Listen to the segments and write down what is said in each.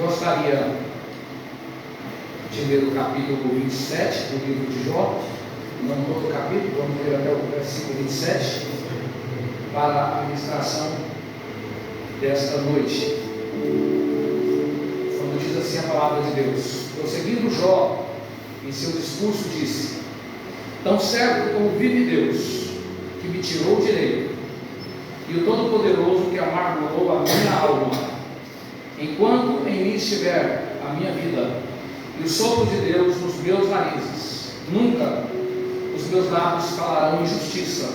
Gostaria de ler o capítulo 27 do livro de Jó, não todo o capítulo, vamos ler até o versículo 27, para a ministração desta noite. Quando diz assim a palavra de Deus: prosseguindo Jó, em seu discurso disse: tão certo como vive Deus, que me tirou o direito, e o Todo-Poderoso que amargurou a minha alma, enquanto em mim estiver a minha vida, e o sopro de Deus nos meus narizes, nunca os meus lábios falarão injustiça,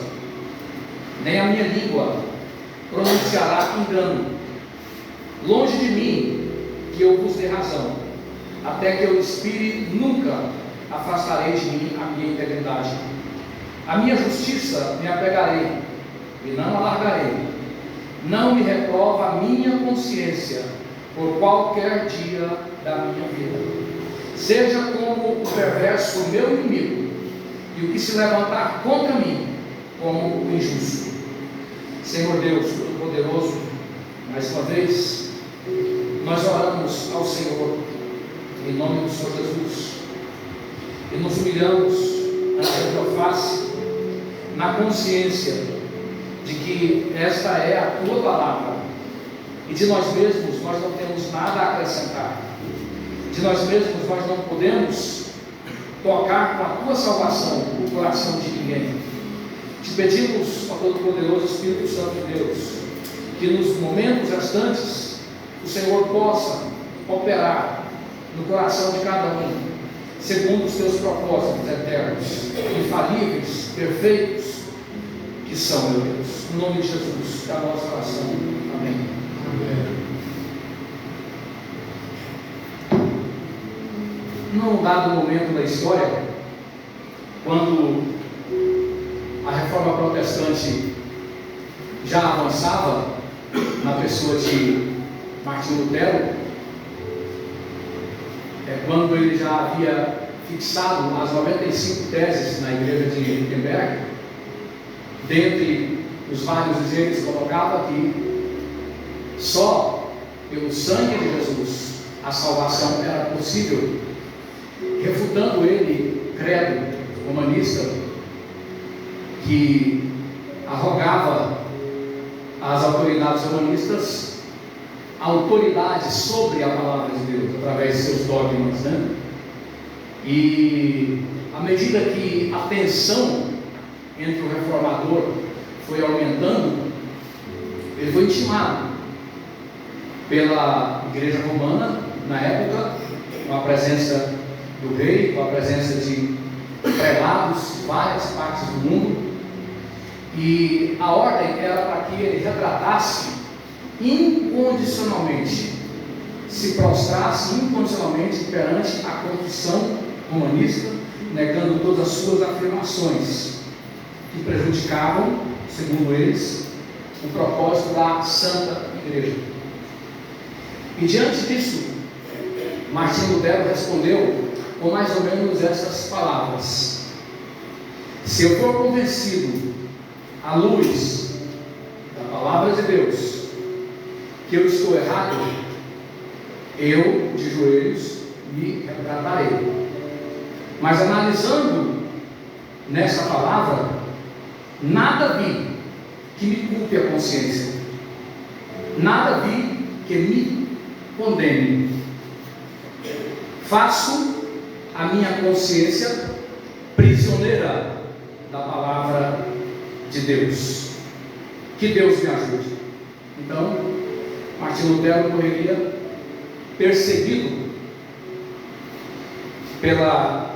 nem a minha língua pronunciará engano. Longe de mim que eu vos dê razão, até que eu expire, nunca afastarei de mim a minha integridade. A minha justiça me apegarei e não alargarei. Não me reprova a minha consciência por qualquer dia da minha vida. Seja como o perverso meu inimigo, e o que se levantar contra mim como o injusto. Senhor Deus Todo-Poderoso, mais uma vez nós oramos ao Senhor em nome do Senhor Jesus e nos humilhamos ante a tua face, na consciência de que esta é a tua palavra, e de nós mesmos nós não temos nada a acrescentar, de nós mesmos nós não podemos tocar com a tua salvação o coração de ninguém. Te pedimos, ó Todo-Poderoso Espírito Santo de Deus, que nos momentos restantes o Senhor possa operar no coração de cada um, segundo os teus propósitos eternos, infalíveis, perfeitos, que são, meu Deus. No nome de Jesus, da nossa oração. Amém. Amém. Num dado momento da história, quando a reforma protestante já avançava na pessoa de Martinho Lutero, quando ele já havia fixado as 95 teses na igreja de Wittenberg, dentre os vários dizeres, colocava que só pelo sangue de Jesus a salvação era possível, refutando ele credo humanista que arrogava às autoridades humanistas autoridade sobre a palavra de Deus através de seus dogmas, né? E à medida que a tensão entre o reformador foi aumentando, ele foi intimado pela igreja romana na época, com a presença do rei, com a presença de prelados de várias partes do mundo, e a ordem era para que ele retratasse incondicionalmente, se prostrasse incondicionalmente perante a confissão humanista, negando todas as suas afirmações que prejudicavam, segundo eles, o propósito da Santa Igreja. E diante disso, Martinho Lutero respondeu com mais ou menos essas palavras: se eu for convencido à luz da palavra de Deus que eu estou errado, eu de joelhos me retratarei. Mas analisando nessa palavra, nada vi que me culpe a consciência, nada vi que me condene. Faço a minha consciência prisioneira da palavra de Deus. Que Deus me ajude. Então, Martinho Lutero morreria perseguido pela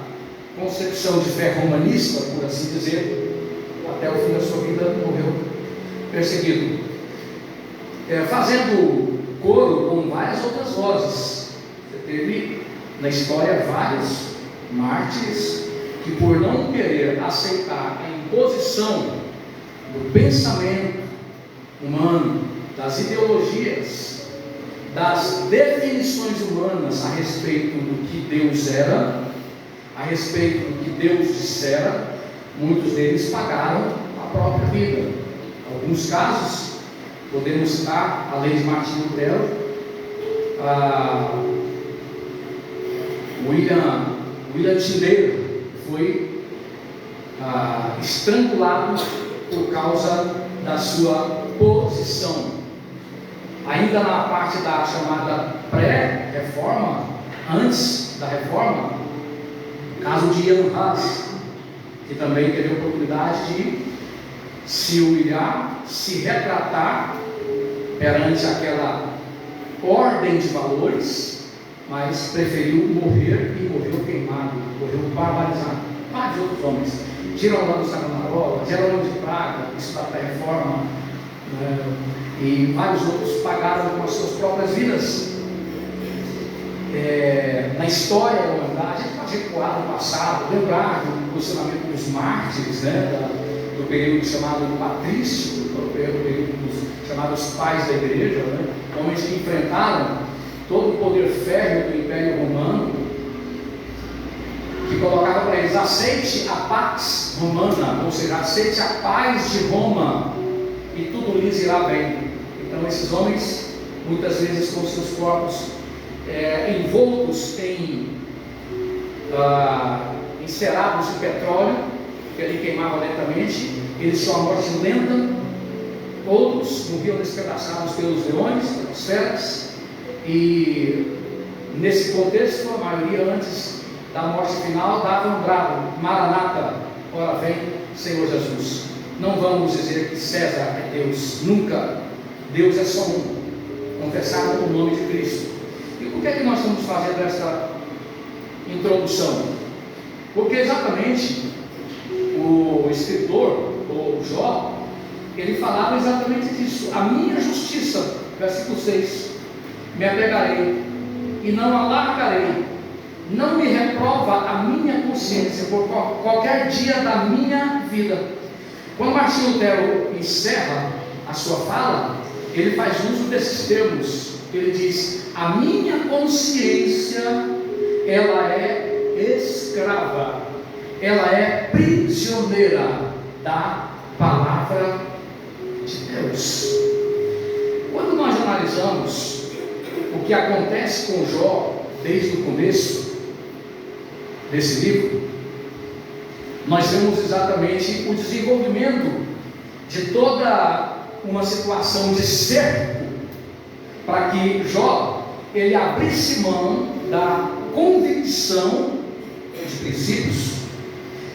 concepção de fé romanista, por assim dizer, até o fim da sua vida morreu perseguido, fazendo coro com várias outras vozes. Você teve na história vários mártires que, por não querer aceitar a imposição do pensamento humano, das ideologias, das definições humanas a respeito do que Deus era, a respeito do que Deus dissera, muitos deles pagaram a própria vida. Em alguns casos, podemos citar, além de Martinho Lutero, William Tyndale foi estrangulado por causa da sua posição. Ainda na parte da chamada pré-reforma, antes da reforma, caso de Ian Hus, que também teve a oportunidade de se humilhar, se retratar perante aquela ordem de valores, mas preferiu morrer e morreu queimado, morreu barbarizado. Vários outros homens, Girolamo de Savonarola, Jerônimo de Praga, isso da pré-reforma, e vários outros pagaram com as suas próprias vidas. Na história da humanidade, a gente pode recuar no passado, lembrar do posicionamento dos mártires, do período chamado patrístico, do período dos chamados pais da igreja, homens que enfrentaram todo o poder férreo do Império Romano, que colocava para eles: aceite a pax romana, ou seja, aceite a paz de Roma e tudo lhes irá bem. Então esses homens, muitas vezes com seus corpos envoltos em encerados de petróleo, que ele queimava lentamente, eles tinham a morte lenta. Outros morriam despedaçados pelos leões, pelas feras, e nesse contexto a maioria, antes da morte final, dava um brado: Maranata, ora vem Senhor Jesus. Não vamos dizer que César é Deus, nunca. Deus é só um, confessado no nome de Cristo. E por que é que nós estamos fazendo essa introdução? Porque exatamente o escritor, o Jó, ele falava exatamente disso: a minha justiça, versículo 6, me apegarei e não a largarei, não me reprova a minha consciência por qualquer dia da minha vida. Quando Martinho Lutero encerra a sua fala, ele faz uso desses termos. Ele diz: a minha consciência, ela é escrava, ela é prisioneira da palavra de Deus. Quando nós analisamos o que acontece com Jó desde o começo desse livro, nós vemos exatamente o desenvolvimento de toda uma situação de cerco, para que Jó ele abrisse mão da convicção de princípios,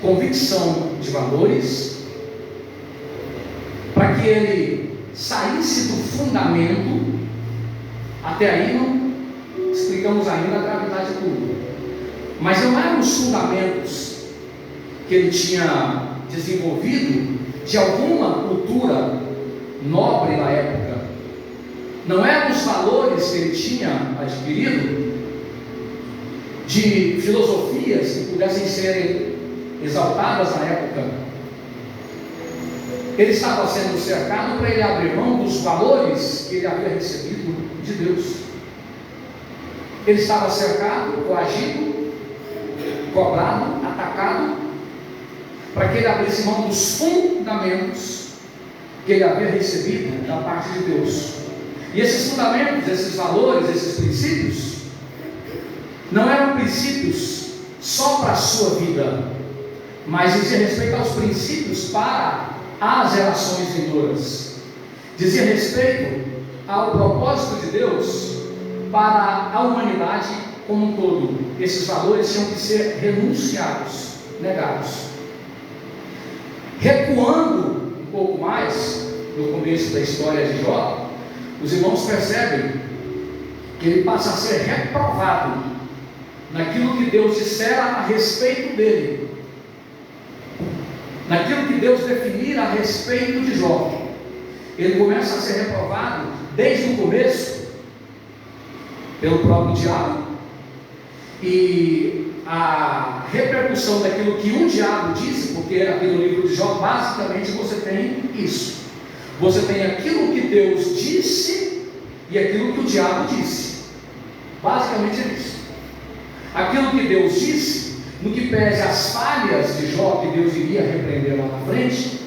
convicção de valores, para que ele saísse do fundamento. Até aí não explicamos ainda a gravidade de tudo, mas não eram os fundamentos que ele tinha desenvolvido de alguma cultura nobre na época, não eram os valores que ele tinha adquirido de filosofias que pudessem ser exaltadas na época. Ele estava sendo cercado para ele abrir mão dos valores que ele havia recebido de Deus. Ele estava cercado, coagido, cobrado, atacado, para que ele abrisse mão dos fundamentos que ele havia recebido da parte de Deus. E esses fundamentos, esses valores, esses princípios, não eram princípios só para a sua vida, mas dizia respeito aos princípios para as gerações vindouras. Dizia respeito ao propósito de Deus para a humanidade como um todo. Esses valores tinham que ser renunciados, negados. Recuando um pouco mais no começo da história de Jó, os irmãos percebem que ele passa a ser reprovado naquilo que Deus dissera a respeito dele, naquilo que Deus definir a respeito de Jó. Ele começa a ser reprovado desde o começo pelo próprio diabo, e a repercussão daquilo que o diabo disse, porque aqui no livro de Jó basicamente você tem isso. Você tem aquilo que Deus disse e aquilo que o diabo disse. Basicamente é isso. Aquilo que Deus disse, no que pese as falhas de Jó, que Deus iria repreender lá na frente,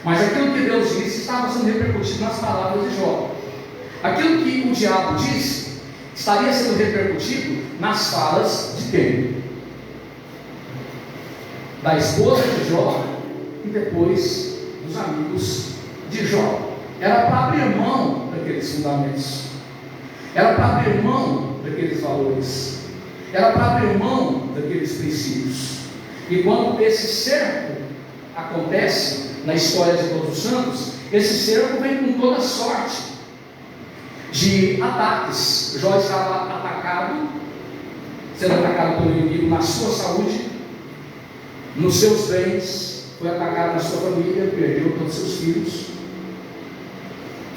mas aquilo que Deus disse estava sendo repercutido nas palavras de Jó. Aquilo que o diabo disse, estaria sendo repercutido nas falas de quem? Da esposa de Jó e depois dos amigos de Jó. Era para abrir mão daqueles fundamentos, era para abrir mão daqueles valores, era para abrir mão daqueles princípios. E quando esse cerco acontece na história de todos os santos, esse cerco vem com toda sorte de ataques. Jó estava atacado, sendo atacado pelo inimigo na sua saúde, nos seus bens, foi atacado na sua família, perdeu todos os seus filhos,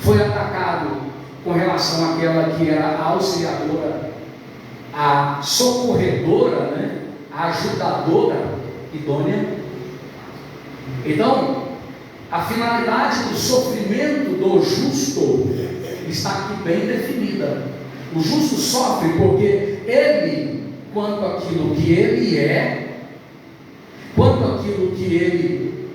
foi atacado com relação àquela que era a auxiliadora, a socorredora, né? A ajudadora idônea. Então, a finalidade do sofrimento do justo está aqui bem definida. O justo sofre porque ele, quanto àquilo que ele é, quanto àquilo que ele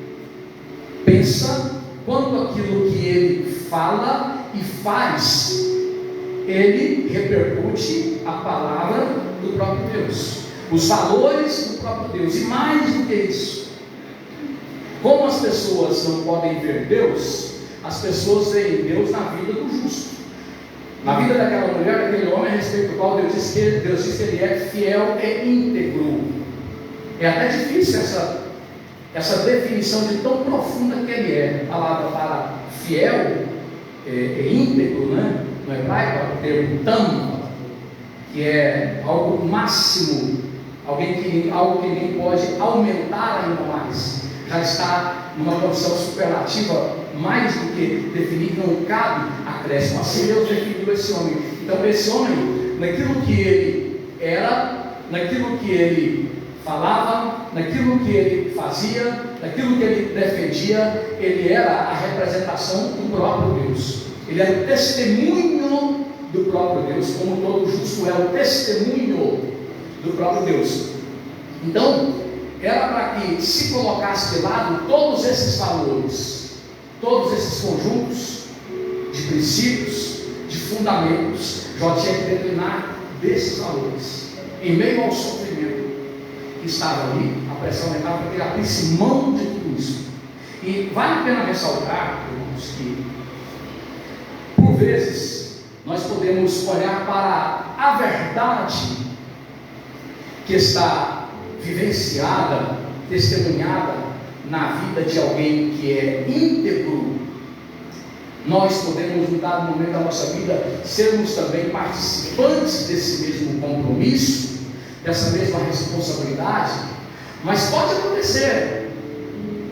pensa, quanto àquilo que ele fala e faz, ele repercute a palavra do próprio Deus, os valores do próprio Deus. E mais do que isso, como as pessoas não podem ver Deus, as pessoas veem Deus na vida do justo, na vida daquela mulher, daquele homem a respeito do qual Deus diz que ele é fiel e íntegro. É até difícil essa definição de tão profunda que ele é. A palavra para fiel é íntegro, né? No hebraico é o termo tam, que é algo máximo, algo que nem pode aumentar ainda mais, já está numa condição superlativa, mais do que definir, não cabe acréscimo. Assim Deus definiu esse homem. Então esse homem, naquilo que ele era, naquilo que ele falava, naquilo que ele fazia, naquilo que ele defendia, ele era a representação do próprio Deus. Ele era o testemunho do próprio Deus, como todo justo é o testemunho do próprio Deus. Então, era para que se colocasse de lado todos esses valores, todos esses conjuntos de princípios, de fundamentos. Jó tinha que declinar desses valores, em meio ao sofrimento que estava ali, a pressão estava para que ele abrisse mão de tudo isso. E vale a pena ressaltar, irmãos, que por vezes nós podemos olhar para a verdade que está vivenciada, testemunhada na vida de alguém que é íntegro. Nós podemos, em dado momento da nossa vida, sermos também participantes desse mesmo compromisso, dessa mesma responsabilidade, mas pode acontecer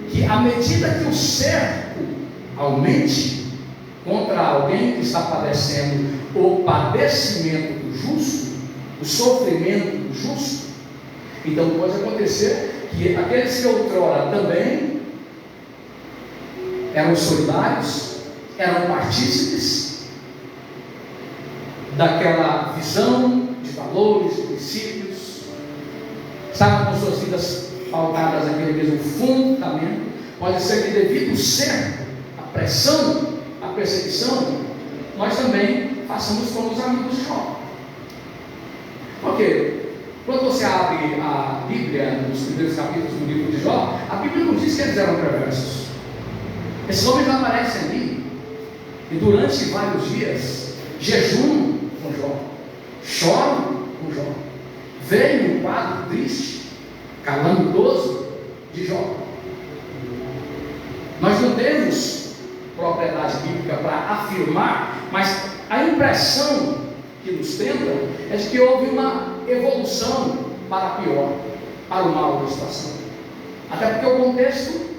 que à medida que o cerco aumente contra alguém que está padecendo o padecimento do justo, o sofrimento do justo, então pode acontecer que aqueles que outrora também eram solidários, eram partícipes daquela visão de valores, de princípios, estavam com suas vidas pautadas naquele mesmo fundamento. Pode ser que devido ao cerco, a pressão, a perseguição, nós também façamos como os amigos de Jó. Por quê? Quando você abre a Bíblia, nos primeiros capítulos do livro de Jó, a Bíblia não diz que eles eram perversos. Esses homens aparecem ali, e durante vários dias, jejum com Jó, choram com Jó, veem um quadro triste, calamitoso de Jó. Nós não temos propriedade bíblica para afirmar, mas a impressão que nos tenta é de que houve uma evolução para pior, para o mal da situação. Até porque o contexto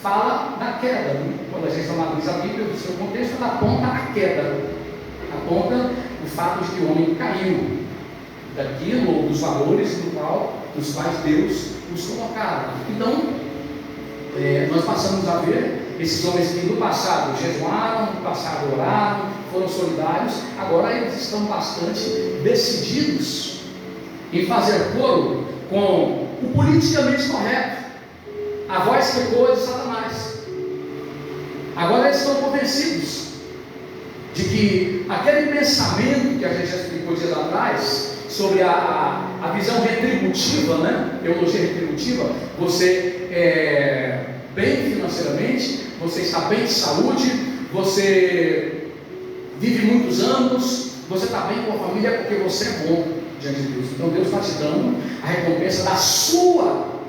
fala da queda, né? Quando a gente analisa a Bíblia, o seu contexto aponta a queda, aponta o fato de que o homem caiu daquilo, ou dos valores dos quais Deus nos colocara. Então, nós passamos a ver esses homens que no passado jejuaram, no passado oraram, foram solidários, agora eles estão bastante decididos em fazer coro com o politicamente correto, a voz que ecoa de Satanás. Agora eles estão convencidos de de que aquele pensamento que a gente já explicou dias atrás, sobre a visão retributiva, né? Teologia retributiva, você é bem financeiramente, você está bem de saúde, você vive muitos anos, você está bem com a família porque você é bom diante de Deus. Então Deus está te dando a recompensa da sua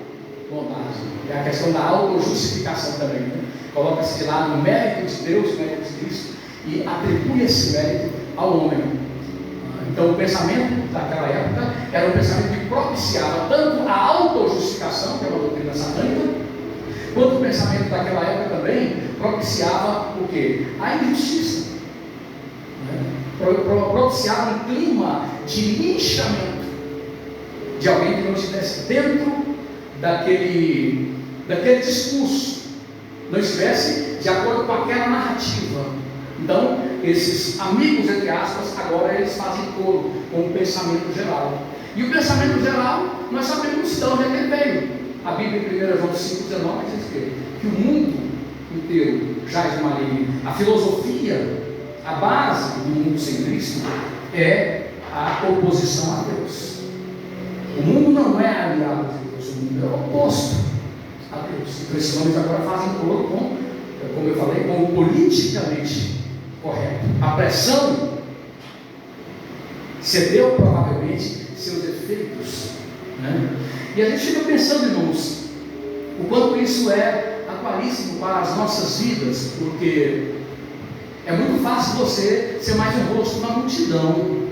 bondade. É a questão da autojustificação também, né? Coloca-se de lado o mérito de Deus, o mérito de Cristo, e atribui esse mérito ao homem. Então o pensamento daquela época era um pensamento que propiciava tanto a autojustificação, que é uma doutrina satânica, quanto o pensamento daquela época também propiciava o quê? A injustiça. Propiciava um clima de linchamento de alguém que não estivesse dentro daquele discurso, não estivesse de acordo com aquela narrativa. Então, esses amigos, entre aspas, agora eles fazem coro com o pensamento geral. E o pensamento geral, nós sabemos de onde é que ele veio. A Bíblia em 1 João 5,19 diz que o mundo inteiro jaz de maligno. A filosofia, a base do mundo sem Cristo é a oposição a Deus. O mundo não é aliado de Deus, o mundo é oposto a Deus. Então esses homens agora fazem coro com, como eu falei, com o politicamente correto. A pressão cedeu provavelmente seus efeitos, né? E a gente fica pensando, irmãos, o quanto isso é atualíssimo para as nossas vidas, porque é muito fácil você ser mais um rosto na multidão,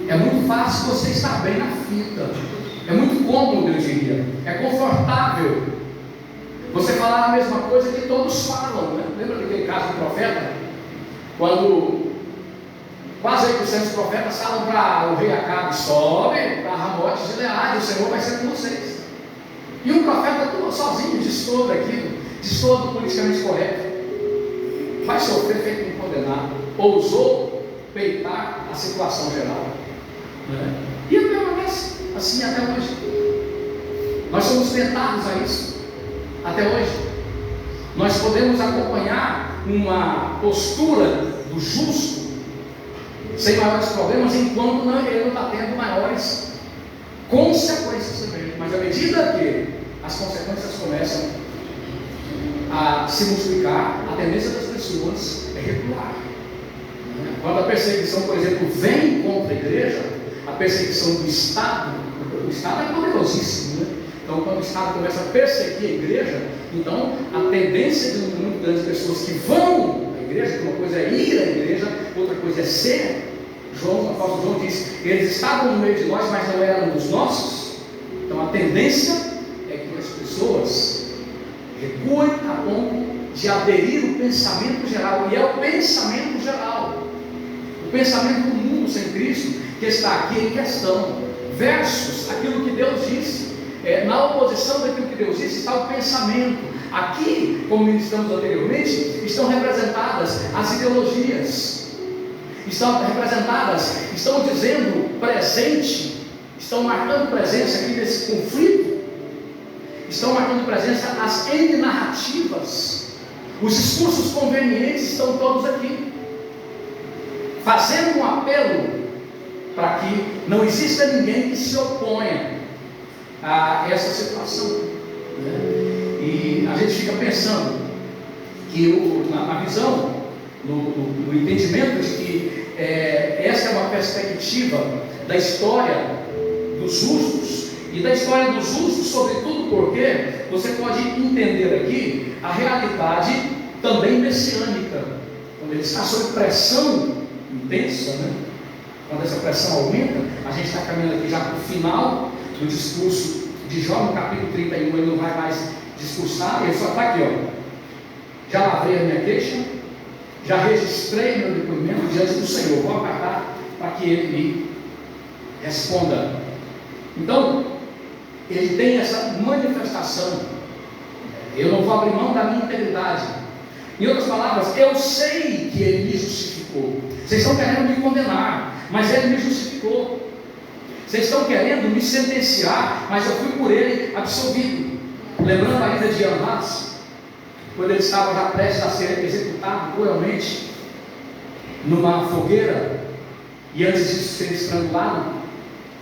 é muito fácil você estar bem na fita, é muito cômodo, eu diria, é confortável você falar a mesma coisa que todos falam, né? Lembra daquele caso do profeta? Quando quase 800 profetas falam para o rei Acabe: sobe para Ramote de Gileade, o Senhor vai ser com vocês. E um profeta sozinho destoa daquilo, destoa do politicamente correto, vai sofrer feito um condenado, ousou peitar a situação geral, né? E permanece assim até hoje. Nós somos tentados a isso até hoje. Nós podemos acompanhar uma postura do justo sem maiores problemas, enquanto ele não está tendo maiores consequências também. Mas à medida que as consequências começam a se multiplicar, a tendência das pessoas é recuar. Quando a perseguição, por exemplo, vem contra a igreja, a perseguição do Estado, o Estado é poderosíssimo, né? Então, quando o Estado começa a perseguir a igreja, então a tendência de um número grande de pessoas que vão à igreja, que uma coisa é ir à igreja, outra coisa é ser. O apóstolo João diz: eles estavam no meio de nós, mas não eram dos nossos. Então a tendência é que as pessoas recuem a ponto de aderir o pensamento geral, e é o pensamento geral, o pensamento do mundo sem Cristo, que está aqui em questão, versus aquilo que Deus disse. Na oposição daquilo que Deus disse está o pensamento. Aqui, como ministramos anteriormente, estão representadas as ideologias, estão representadas, estão dizendo presente, estão marcando presença aqui nesse conflito, estão marcando presença as N narrativas, os discursos convenientes estão todos aqui, fazendo um apelo para que não exista ninguém que se oponha a essa situação, né? E a gente fica pensando que na visão, no entendimento de que essa é uma perspectiva da história dos justos, e da história dos justos, sobretudo porque você pode entender aqui a realidade também messiânica, quando ele está sob pressão intensa, né? Quando essa pressão aumenta, a gente está caminhando aqui já para o final do discurso de Jó, no capítulo 31, ele não vai mais discursar, ele só está aqui, ó. Já lavei a minha queixa, já registrei meu depoimento diante do Senhor, vou aguardar para que Ele me responda. Então, ele tem essa manifestação: eu não vou abrir mão da minha integridade. Em outras palavras, eu sei que Ele me justificou. Vocês estão querendo me condenar, mas Ele me justificou. Vocês estão querendo me sentenciar, mas eu fui por Ele absolvido. Lembrando a ida de Anás, quando ele estava já prestes a ser executado cruelmente, numa fogueira, e antes disso ser estrangulado.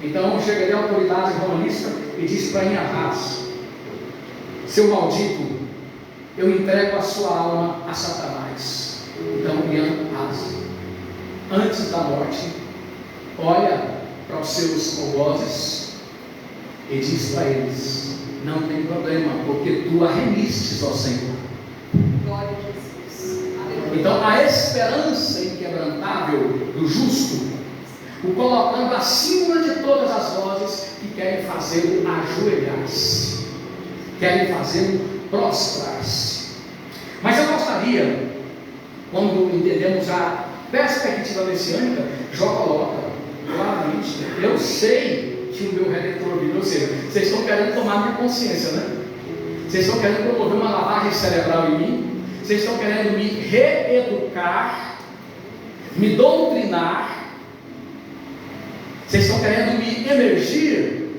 Então chega ali a autoridade romanista e diz para Enéas: seu maldito, eu entrego a sua alma a Satanás. Então Enéas, antes da morte, olha para os seus algozes e diz para eles: não tem problema, porque tu a remistes ao Senhor. Glória a Jesus. Aleluia. Então a esperança inquebrantável do justo, o colocando acima de todas as vozes que querem fazê-lo ajoelhar-se, querem fazê-lo prostrar-se. Mas eu gostaria, quando entendemos a perspectiva messiânica, Jó coloca claramente: eu sei que o meu Redentor vive. Ou seja, vocês estão querendo tomar minha consciência, né? Vocês estão querendo promover uma lavagem cerebral em mim, vocês estão querendo me reeducar, me doutrinar, vocês estão querendo me emergir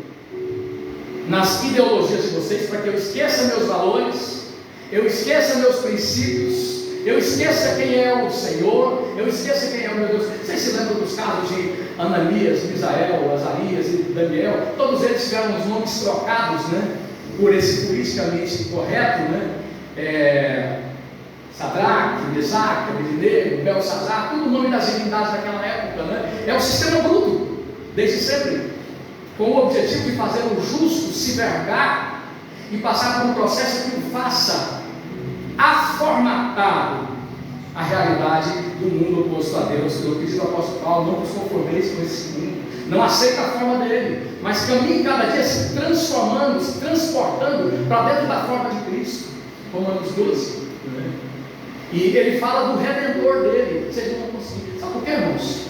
nas ideologias de vocês para que eu esqueça meus valores, eu esqueça meus princípios, eu esqueça quem é o Senhor, eu esqueça quem é o meu Deus. Vocês se lembram dos casos de Ananias, Misael, Azarias e Daniel? Todos eles tiveram os nomes trocados, né, por esse politicamente correto, né? Sadraque, Mesaque, Abednego, Belsazar, tudo o nome das divindades daquela época, né? É o sistema bruto, desde sempre, com o objetivo de fazer o justo se vergar e passar por um processo que o faça aformatado a realidade do mundo oposto a Deus. Eu pedi ao apóstolo Paulo: não vos conformeis com esse mundo, não aceita a forma dele, mas caminhe cada dia se transformando, se transportando para dentro da forma de Cristo. Romanos 12, né? E ele fala do Redentor dele. Vocês não vão conseguir. Sabe por quê, irmãos?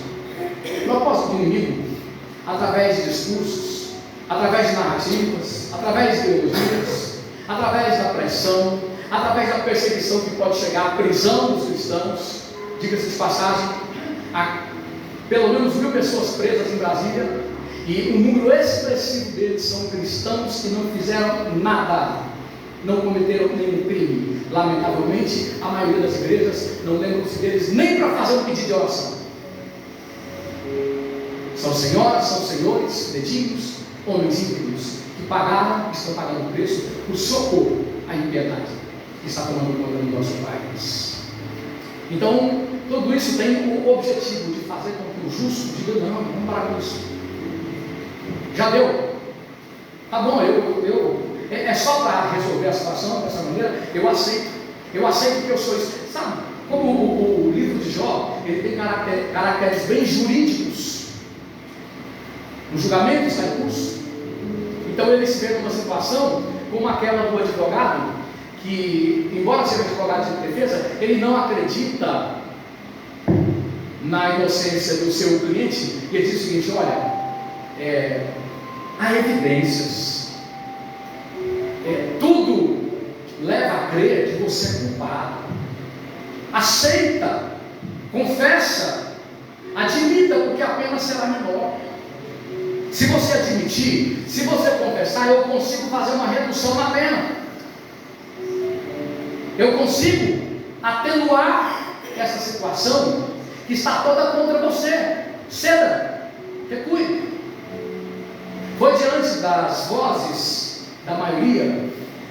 O propósito do inimigo, através de discursos, através de narrativas, através de ideologias, através da pressão, através da perseguição que pode chegar à prisão dos cristãos. Diga-se de passagem, há pelo menos 1000 pessoas presas em Brasília, e um número expressivo deles são cristãos que não fizeram nada, não cometeram nenhum crime. Lamentavelmente, a maioria das igrejas não lembram-se deles nem para fazer um pedido de oração. São senhoras, são senhores legítimos, homens íntegros, que pagaram, estão pagando o preço por socorro à impiedade que está tomando conta do nosso país. Então, tudo isso tem o objetivo de fazer com que o justo diga: não, vamos parar com isso. Já deu. Tá bom, é só para resolver a situação dessa maneira, eu aceito. Eu aceito que eu sou isso. Sabe, como o livro de Jó, ele tem caracteres bem jurídicos. O julgamento está em curso. Então ele se vê numa situação como aquela do advogado, que, embora seja advogado de defesa, ele não acredita na inocência do seu cliente, e ele diz o seguinte: olha, há evidências, tudo leva a crer que você é culpado. Aceita, confessa, admita, porque a pena será menor. Se você admitir, se você confessar, eu consigo fazer uma redução na pena, eu consigo atenuar essa situação que está toda contra você. Ceda, recue. Foi diante das vozes da maioria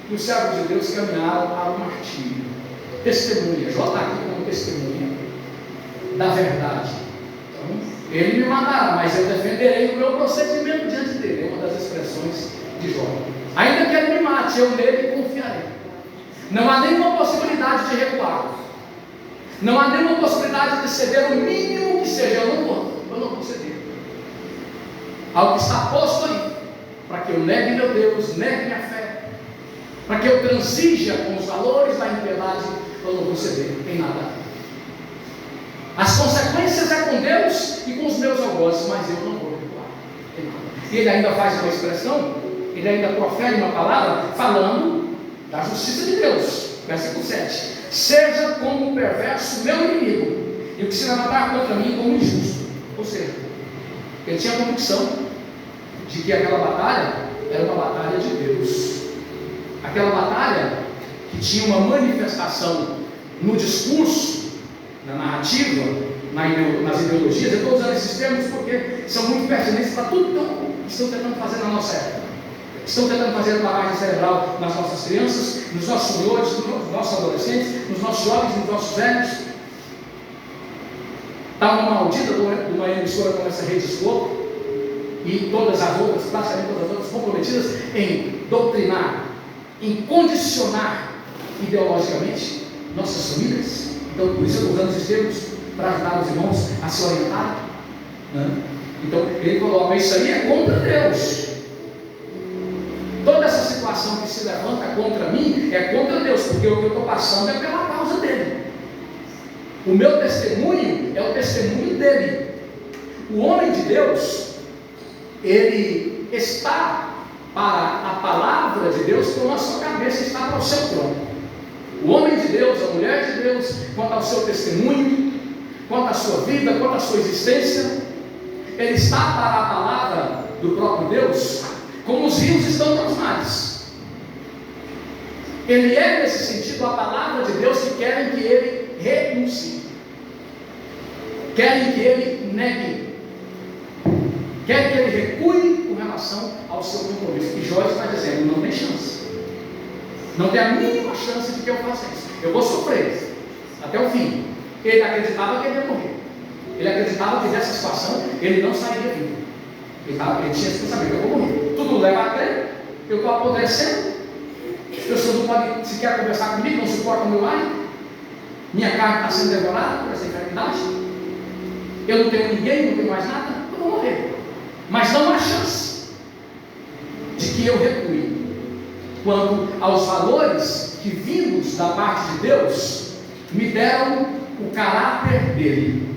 que os servos de Deus caminharam para o martírio. Testemunha, Jó está aqui como testemunha da verdade. Então, ele me matará, mas eu defenderei o meu procedimento diante dele. É uma das expressões de Jó. Ainda que ele me mate, eu nele confiarei. Não há nenhuma possibilidade de recuar. Não há nenhuma possibilidade de ceder o mínimo que seja. Eu não vou ceder. Algo está posto aí, para que eu negue meu Deus, negue minha fé, para que eu transija com os valores da impiedade. Eu não vou ceder, não tem nada. As consequências é com Deus e com os meus algozes, mas eu não vou recuar, não tem nada. E ele ainda faz uma expressão, ele ainda profere uma palavra falando da justiça de Deus. Versículo 7: seja como um perverso meu inimigo, e o que se levantar contra mim como injusto. Ou seja, ele tinha a convicção de que aquela batalha era uma batalha de Deus, aquela batalha que tinha uma manifestação no discurso, na narrativa, nas ideologias. Eu estou usando esses termos porque são muito pertinentes para tudo que estão tentando fazer na nossa época. Estão tentando fazer lavagem cerebral nas nossas crianças, nos nossos senhores, nos nossos adolescentes, nos nossos jovens, nos nossos velhos. Está uma maldita de uma emissora como essa Rede Globo e todas as outras, praticamente todas as outras, comprometidas em doutrinar, em condicionar ideologicamente nossas famílias. Então, por isso eu estou usando esses termos para ajudar os irmãos a se orientar. Então, ele coloca: isso aí é contra Deus. Toda essa situação que se levanta contra mim é contra Deus, porque o que eu estou passando é pela causa dele. O meu testemunho é o testemunho dele. O homem de Deus, ele está para a palavra de Deus como a sua cabeça está para o seu trono. O homem de Deus, a mulher de Deus, quanto ao seu testemunho, quanto à sua vida, quanto à sua existência, ele está para a palavra do próprio Deus, como os rios estão para os mares. Ele é, nesse sentido, a palavra de Deus que querem que ele renuncie, querem que ele negue, querem que ele recue com relação ao seu compromisso. E Jó está dizendo: não tem chance, não tem a mínima chance de que eu faça isso. Eu vou sofrer até o fim. Ele acreditava que ele ia morrer. Ele acreditava que dessa situação ele não sairia vivo. Ele tinha esse pensamento: eu vou morrer. Tudo leva a crer, eu estou apodrecendo, as pessoas não podem sequer conversar comigo, não suportam o meu ar, minha carne está sendo devorada por essa enfermidade, eu não tenho ninguém, não tenho mais nada, eu vou morrer. Mas não há chance de que eu recue quanto aos valores que, vindos da parte de Deus, me deram o caráter dele,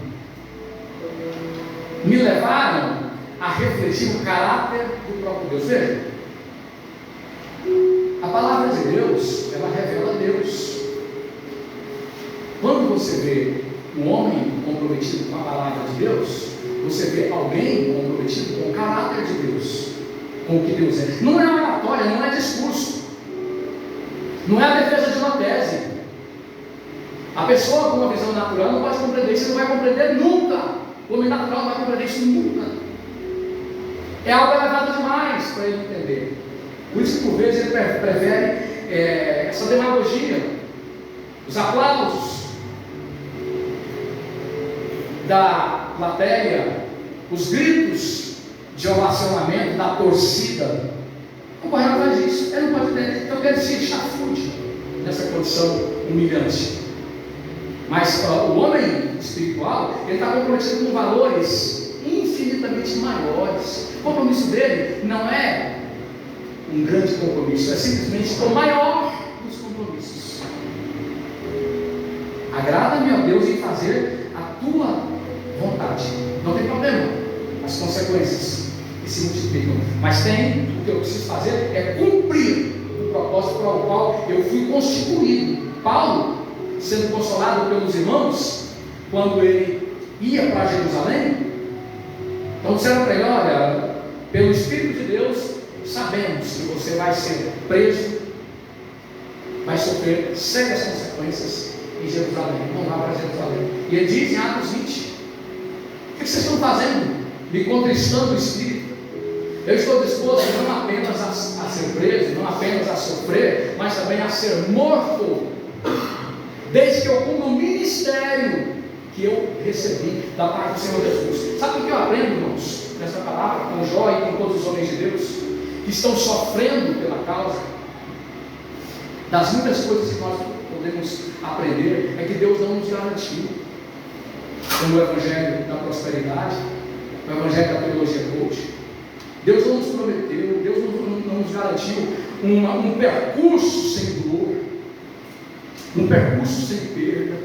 me levaram a refletir o caráter do próprio Deus. Veja, a palavra de Deus, ela revela Deus. Quando você vê um homem comprometido com a palavra de Deus, você vê alguém comprometido com o caráter de Deus, com o que Deus é. Não é oratória, não é discurso, não é a defesa de uma tese. A pessoa com uma visão natural não pode compreender isso, não vai compreender nunca. O homem natural não vai compreender isso nunca. É algo elevado demais para ele entender. Por isso que por vezes ele prefere essa demagogia, os aplausos da plateia, os gritos de ovacionamento da torcida. Não corre atrás disso, ele não pode entender. Então ele se chafude nessa condição humilhante. Mas o homem espiritual, ele está comprometido com valores infinitamente maiores. O compromisso dele não é um grande compromisso, é simplesmente o maior dos compromissos. Agrada-me, ó Deus, em fazer a tua vontade. Não tem problema as consequências que se multiplicam, mas o que eu preciso fazer é cumprir o propósito para o qual eu fui constituído. Paulo, sendo consolado pelos irmãos, quando ele ia para Jerusalém, então disseram para ele: olha, pelo Espírito de Deus, sabemos que você vai ser preso, vai sofrer sérias consequências em Jerusalém, não vá para Jerusalém. E ele diz em Atos 20: o que vocês estão fazendo? Me contristando o Espírito. Eu estou disposto não apenas a ser preso, não apenas a sofrer, mas também a ser morto, desde que eu cumpra o ministério que eu recebi da parte do Senhor Jesus. Sabe o que eu aprendo, irmãos, nessa palavra, com Jó e com todos os homens de Deus que estão sofrendo pela causa? Das muitas coisas que nós podemos aprender é que Deus não nos garantiu, como o Evangelho da prosperidade, o Evangelho da teologia coach. Deus não nos prometeu, Deus não nos garantiu um percurso sem dor, um percurso sem perda,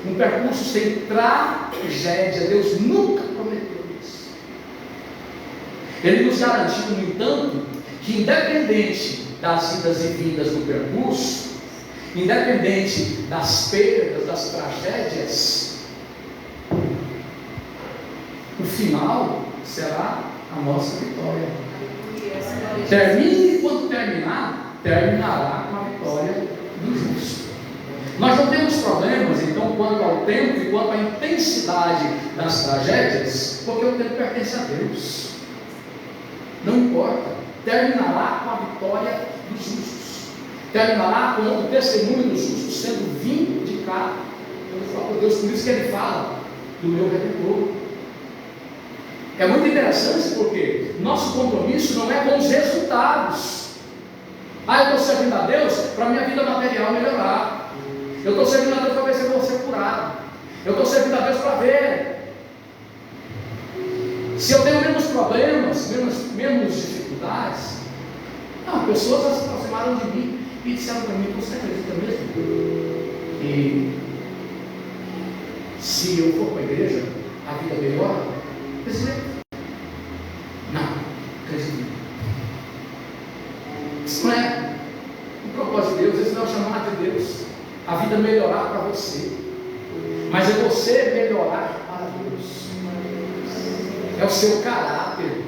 um percurso sem tragédia. Deus nunca prometeu isso. Ele nos garantiu, no entanto, que independente das idas e vindas do percurso, independente das perdas, das tragédias, o final será a nossa vitória. Termine quando terminar, terminará com a vitória do justo. Nós não temos problemas, então, confusão quanto ao tempo e quanto à intensidade das tragédias, porque o tempo pertence a Deus. Não importa, terminará com a vitória dos justos, terminará com o testemunho dos justos sendo vindicado pelo próprio Deus. Por isso que ele fala do meu Redentor. É muito interessante porque nosso compromisso não é com os resultados. Eu estou servindo a Deus para a minha vida material melhorar. Eu estou servindo a Deus para ver se eu vou ser curado. Eu estou servindo a Deus para ver se eu tenho menos problemas, menos dificuldades. Não, pessoas se aproximaram de mim e disseram para mim: você acredita mesmo que se eu for para a igreja a vida melhora? Eu disse: não, acredito. Isso não é o propósito de Deus, esse não é o chamado de Deus. A vida melhorar para você, mas é você melhorar para Deus. É o seu caráter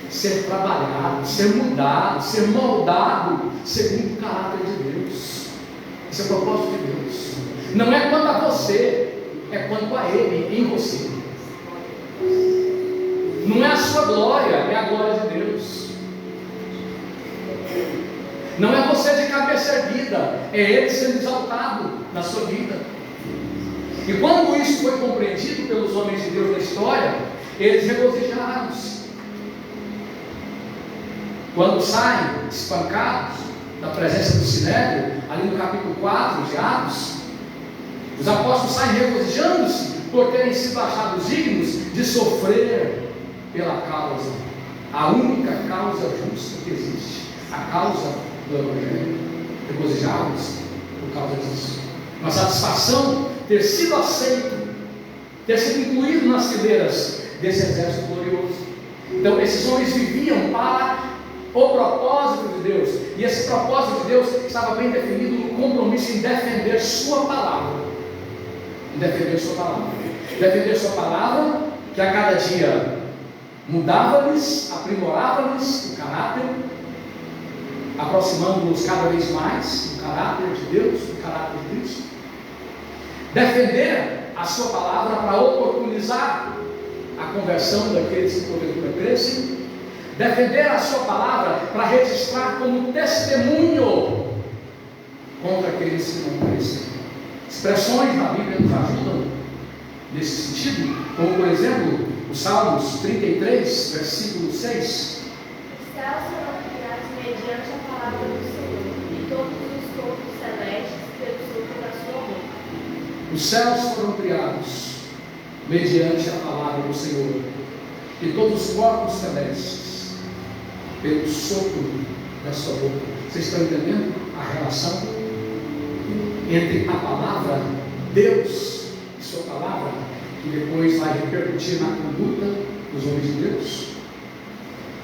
ser trabalhado, ser mudado, ser moldado segundo o caráter de Deus. Esse é o propósito de Deus. Não é quanto a você, é quanto a Ele em você. Não é a sua glória, é a glória de Deus. Não é você de cabeça erguida, é Ele sendo exaltado na sua vida. E quando isso foi compreendido pelos homens de Deus na história, eles regozijaram-se. Quando saem espancados da presença do Sinédrio, ali no capítulo 4 de Atos, os apóstolos saem regozijando-se por terem sido achados dignos de sofrer pela causa, a única causa justa que existe, a causa do Evangelho. Regozijavam-se por causa disso. Uma satisfação ter sido aceito, ter sido incluído nas fileiras desse exército glorioso. Então esses homens viviam para o propósito de Deus, e esse propósito de Deus estava bem definido no compromisso em defender sua palavra. Em defender sua palavra. Defender sua palavra, que a cada dia mudava-lhes, aprimorava-lhes o caráter, aproximando-nos cada vez mais do caráter de Deus, do caráter de Cristo. Defender a sua palavra para oportunizar a conversão daqueles que porventura crescem. Defender a sua palavra para registrar como testemunho contra aqueles que não crescem. Expressões da Bíblia nos ajudam nesse sentido, como por exemplo os Salmos 33, versículo 6. Os céus serão criados mediante a palavra do Senhor, e todos os corpos celestes pelo sopro da sua boca. Os céus foram criados mediante a palavra do Senhor, e todos os corpos celestes pelo sopro da sua boca. Vocês estão entendendo a relação entre a palavra Deus e sua palavra, que depois vai repercutir na conduta dos homens de Deus?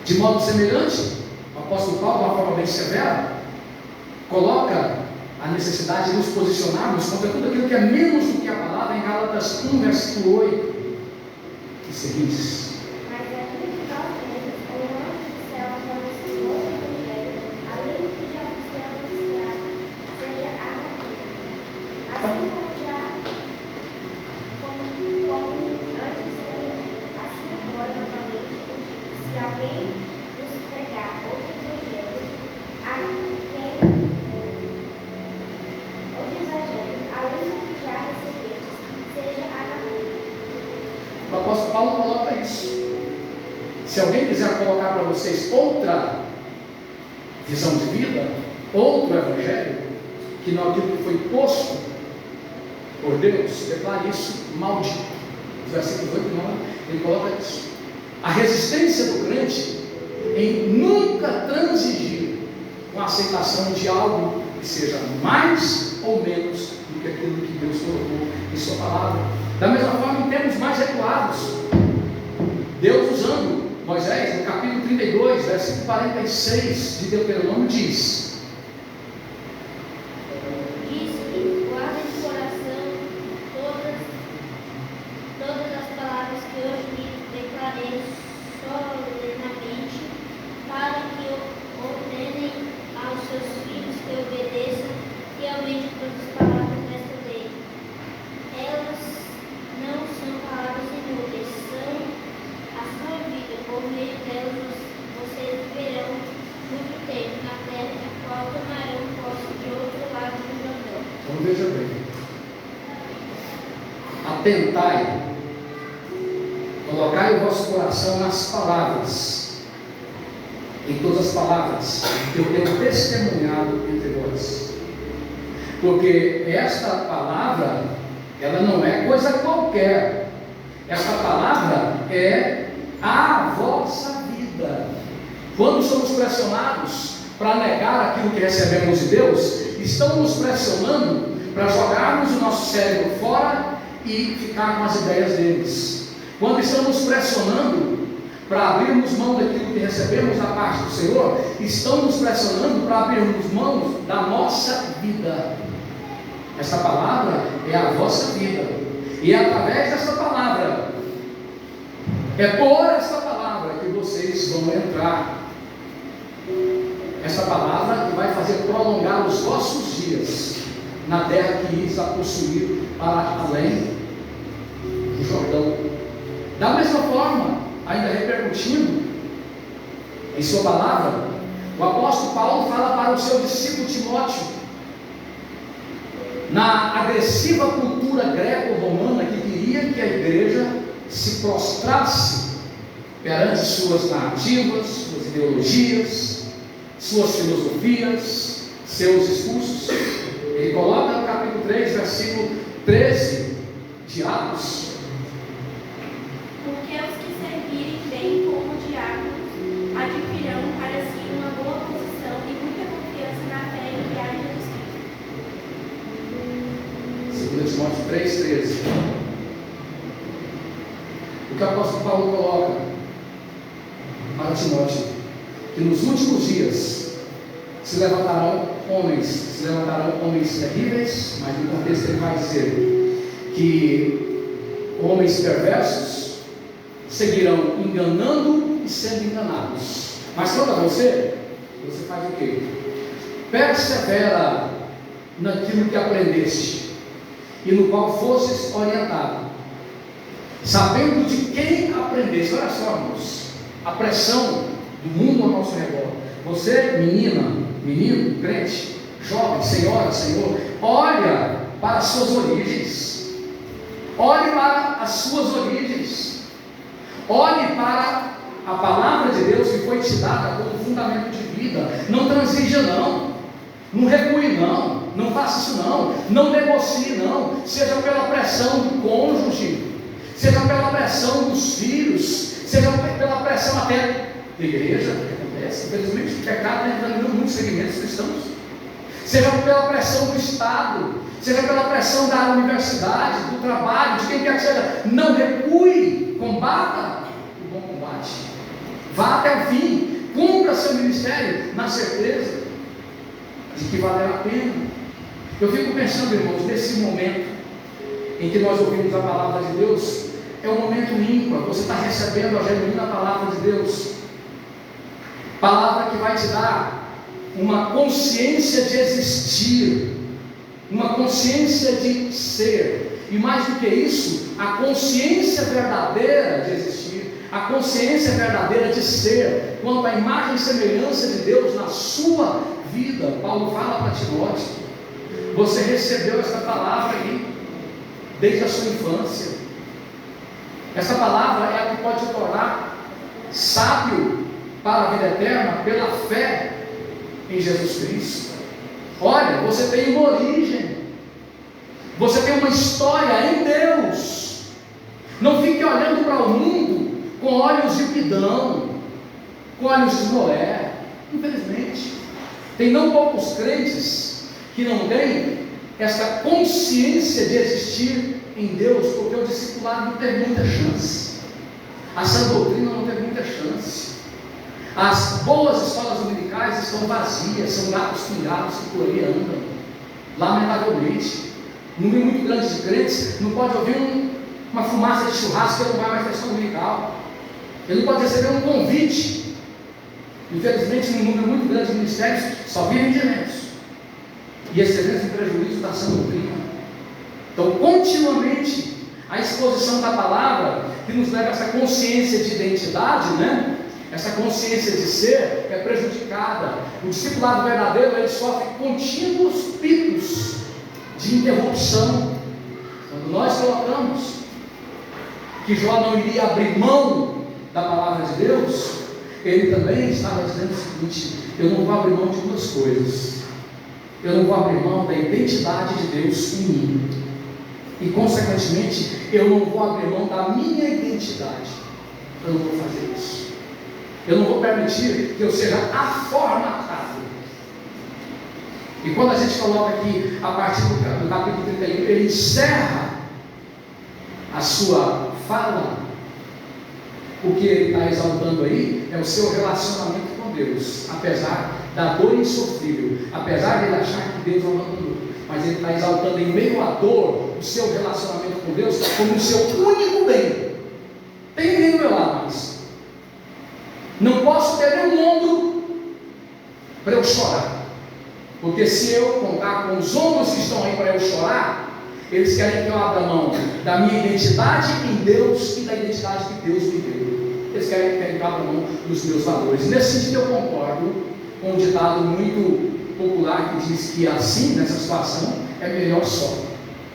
De modo semelhante, o apóstolo Paulo, de uma forma bem severa, coloca a necessidade de nos posicionarmos contra tudo aquilo que é menos do que a palavra em Gálatas 1, versículo 8, que seguinte: o apóstolo Paulo coloca isso. Se alguém quiser colocar para vocês outra visão de vida, outro evangelho, que não aquilo que foi posto por Deus, declare isso maldito. Os versículos 8 e 9, ele coloca isso. A resistência do crente em nunca transigir com a aceitação de algo que seja mais ou menos do que aquilo que Deus colocou em sua palavra. Da mesma forma, em termos mais regulados, Deus usando Moisés, no capítulo 32, versículo 46 de Deuteronômio, diz: guarda de coração todas as palavras que hoje lhe declarei solenemente, para que ordenem aos seus filhos que obedeçam fielmente todas as palavras desta lei. Elas atentai, colocai o vosso coração nas palavras, em todas as palavras que eu tenho testemunhado entre vós. Porque esta palavra, ela não é coisa qualquer. Esta palavra é a vossa vida. Quando somos pressionados para negar aquilo que recebemos de Deus, estão nos pressionando para jogarmos o nosso cérebro fora e ficar com as ideias deles. Quando estamos pressionando para abrirmos mão daquilo que recebemos da parte do Senhor, estão nos pressionando para abrirmos mão da nossa vida. Esta palavra é a vossa vida, e é através desta palavra, é por esta palavra que vocês vão entrar. Esta palavra que vai fazer prolongar os vossos dias na terra que ides a possuir para além do Jordão. Da mesma forma, ainda repercutindo em sua palavra, o apóstolo Paulo fala para o seu discípulo Timóteo, na agressiva cultura greco-romana que queria que a igreja se prostrasse perante suas narrativas, suas ideologias, suas filosofias, seus discursos. Ele coloca no capítulo 3, versículo 13 de Atos: porque os que servirem bem como diáconos adquirirão para si uma boa posição e muita confiança na fé enviada em Jesus Cristo. 2 Timóteo 3,13. O que o apóstolo Paulo coloca para Timóteo, que nos últimos dias se levantarão homens terríveis, mas no contexto ele vai dizer que homens perversos seguirão enganando e sendo enganados. Mas quanto a você faz o quê? Persevera naquilo que aprendeste e no qual fostes orientado, sabendo de quem aprendeste. Olha só, irmãos, a pressão do mundo ao nosso redor. Você, menina, menino, crente, jovem, senhora, senhor, olha para as suas origens. Olhe para as suas origens. Olhe para a palavra de Deus que foi te dada como fundamento de vida. Não transija não. Não recue não. Não faça isso não. Não negocie não. Seja pela pressão do cônjuge, seja pela pressão dos filhos, seja pela pressão até da igreja, que acontece. Infelizmente o pecado está entrando em muitos segmentos cristãos. Seja pela pressão do Estado, seja pela pressão da universidade, do trabalho, de quem quer que seja. Não recue, combata o bom combate, vá até o fim, cumpra seu ministério na certeza de que valerá a pena. Eu fico pensando, irmãos, nesse momento em que nós ouvimos a palavra de Deus, é um momento ímpar. Você está recebendo a genuína palavra de Deus, palavra que vai te dar uma consciência de existir, uma consciência de ser, e mais do que isso, a consciência verdadeira de existir, a consciência verdadeira de ser, quanto à imagem e semelhança de Deus na sua vida. Paulo fala para Timóteo: você recebeu essa palavra aí desde a sua infância. Essa palavra é a que pode te tornar sábio para a vida eterna pela fé em Jesus Cristo. Olha, você tem uma origem, você tem uma história em Deus. Não fique olhando para o mundo com olhos de pidão, com olhos de Noé. Infelizmente, tem não poucos crentes que não têm essa consciência de existir em Deus, porque o discipulado não teve muita chance, a sã doutrina não teve muita chance, as boas escolas dominicais estão vazias, são gatos pingados que por aí andam, lamentavelmente. Um número muito grande de crentes não pode ouvir uma fumaça de churrasco, ele não vai mais para a escola dominical, ele não pode receber um convite. Infelizmente, um número muito grande de ministérios só vivem de eventos, e esse evento em prejuízo da sã doutrina. Então, continuamente, a exposição da palavra, que nos leva a essa consciência de identidade, né? Essa consciência de ser, é prejudicada. O discipulado verdadeiro, ele sofre contínuos picos de interrupção. Quando quando nós colocamos que Jó não iria abrir mão da palavra de Deus, ele também estava dizendo o seguinte: eu não vou abrir mão de duas coisas. Eu não vou abrir mão da identidade de Deus em mim, e consequentemente eu não vou abrir mão da minha identidade. Eu não vou fazer isso. Eu não vou permitir que eu seja aformatado. E quando a gente coloca aqui, a partir do capítulo 31, ele encerra a sua fala. O que ele está exaltando aí é o seu relacionamento com Deus, apesar da dor insofrível, apesar de ele achar que Deus o abandonou, mas ele está exaltando em meio à dor o seu relacionamento com Deus como o seu único bem. Tem ninguém do meu lado mais. Não posso ter nenhum ombro para eu chorar, porque se eu contar com os ombros que estão aí para eu chorar, eles querem que eu abra mão da minha identidade em Deus e da identidade que Deus me deu. Eles querem que eu abra mão dos meus valores. Nesse sentido, eu concordo com um ditado muito popular que diz que assim, nessa situação, é melhor só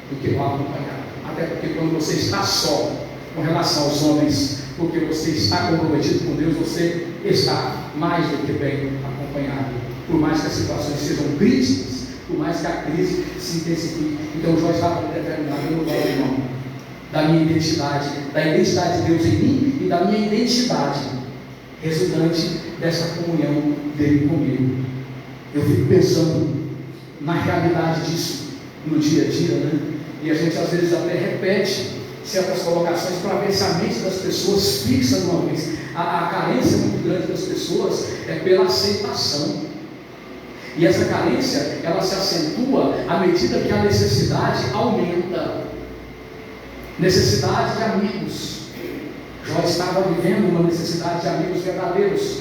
do que mal acompanhado. Até porque quando você está só com relação aos homens, porque você está comprometido com Deus, você está mais do que bem acompanhado. Por mais que as situações sejam críticas, por mais que a crise se intensifique. Então Jó estava determinado: eu não vou abrir mão da minha identidade, da identidade de Deus em mim e da minha identidade resultante dessa comunhão dele comigo. Eu fico pensando na realidade disso no dia a dia, né? E a gente às vezes até repete certas colocações para ver se a mente das pessoas fixa de uma vez. A carência muito grande das pessoas é pela aceitação. E essa carência, ela se acentua à medida que a necessidade aumenta. Necessidade de amigos. Jó estava vivendo uma necessidade de amigos verdadeiros.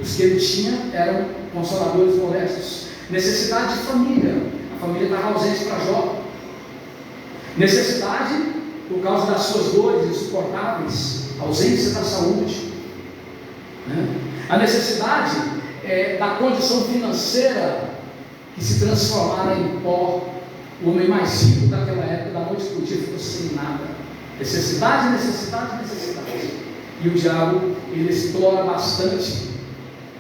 Os que ele tinha eram consoladores modestos. Necessidade de família. A família estava ausente para Jó. Necessidade por causa das suas dores insuportáveis, ausência da saúde. A necessidade da condição financeira que se transformara em pó. O homem mais rico daquela época, da noite para o dia, ficou sem nada. Necessidade, necessidade, necessidade. E o diabo, ele explora bastante